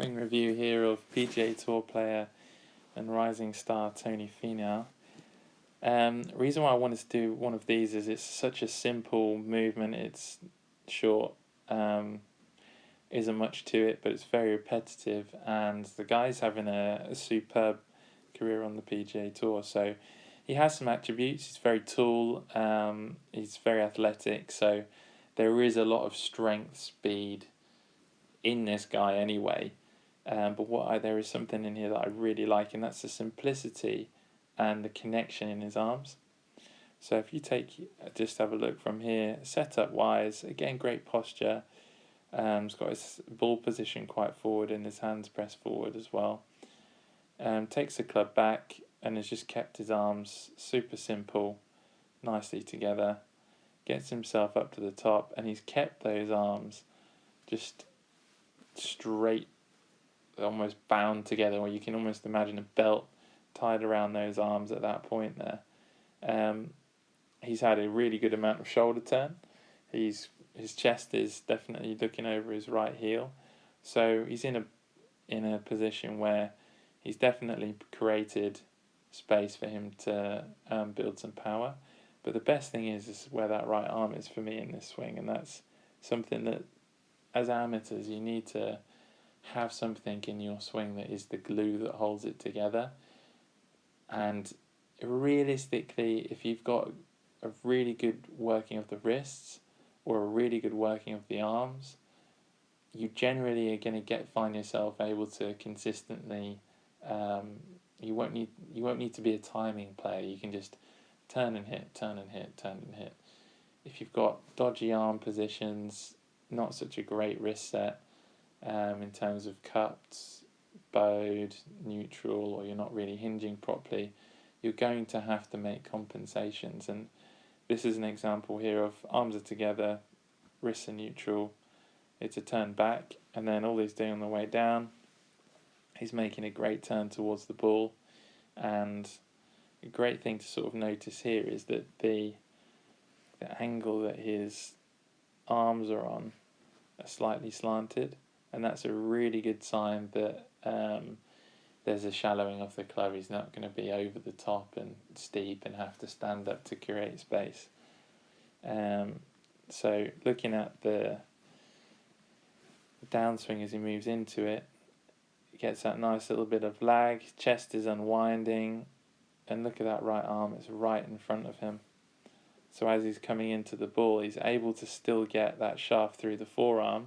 Swing review here of PGA Tour player and rising star Tony Finau. Reason why I wanted to do one of these is it's such a simple movement. It's short, isn't much to it, but it's very repetitive. And the guy's having a superb career on the PGA Tour. So he has some attributes. He's very tall. He's very athletic. So there is a lot of strength, speed in this guy anyway. But there is something in here that I really like, and that's the simplicity and the connection in his arms. So if you just have a look from here, setup wise, again, great posture. He's got his ball position quite forward and his hands pressed forward as well. Takes the club back and has just kept his arms super simple, nicely together. Gets himself up to the top, and he's kept those arms just straight, almost bound together, or you can almost imagine a belt tied around those arms at that point there. He's had a really good amount of shoulder turn. His chest is definitely looking over his right heel, so he's in a position where he's definitely created space for him to build some power. But the best thing is where that right arm is for me in this swing, and that's something that, as amateurs, you need to have something in your swing that is the glue that holds it together. And realistically, if you've got a really good working of the wrists or a really good working of the arms, you generally are going to find yourself able to consistently. You won't need to be a timing player. You can just turn and hit, turn and hit, turn and hit. If you've got dodgy arm positions, not such a great wrist set in terms of cupped, bowed, neutral, or you're not really hinging properly, you're going to have to make compensations. And this is an example here of arms are together, wrists are neutral, it's a turn back, and then all he's doing on the way down, he's making a great turn towards the ball. And a great thing to sort of notice here is that the angle that his arms are on are slightly slanted, and that's a really good sign that there's a shallowing of the club. He's not going to be over the top and steep and have to stand up to create space. So looking at the downswing as he moves into it, he gets that nice little bit of lag, chest is unwinding, and look at that right arm, it's right in front of him. So as he's coming into the ball, he's able to still get that shaft through the forearm,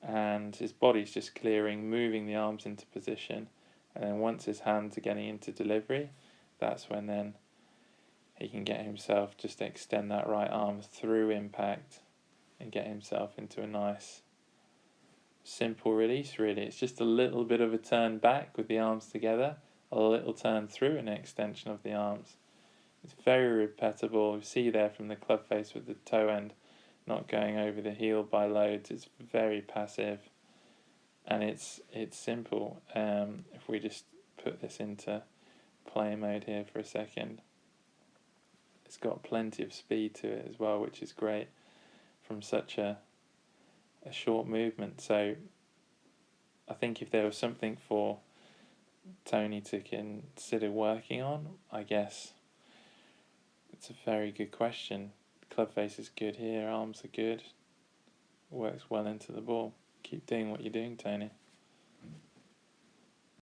and his body's just clearing, moving the arms into position. And then once his hands are getting into delivery, that's when then he can get himself, just extend that right arm through impact and get himself into a nice simple release, really. It's just a little bit of a turn back with the arms together, a little turn through and an extension of the arms. It's very repeatable. You see there from the club face with the toe end not going over the heel by loads. It's very passive, and it's simple. If we just put this into play mode here for a second, it's got plenty of speed to it as well, which is great from such a short movement. So I think if there was something for Tony to consider working on, I guess it's a very good question. Club face is good here, arms are good, works well into the ball. Keep doing what you're doing, Tony.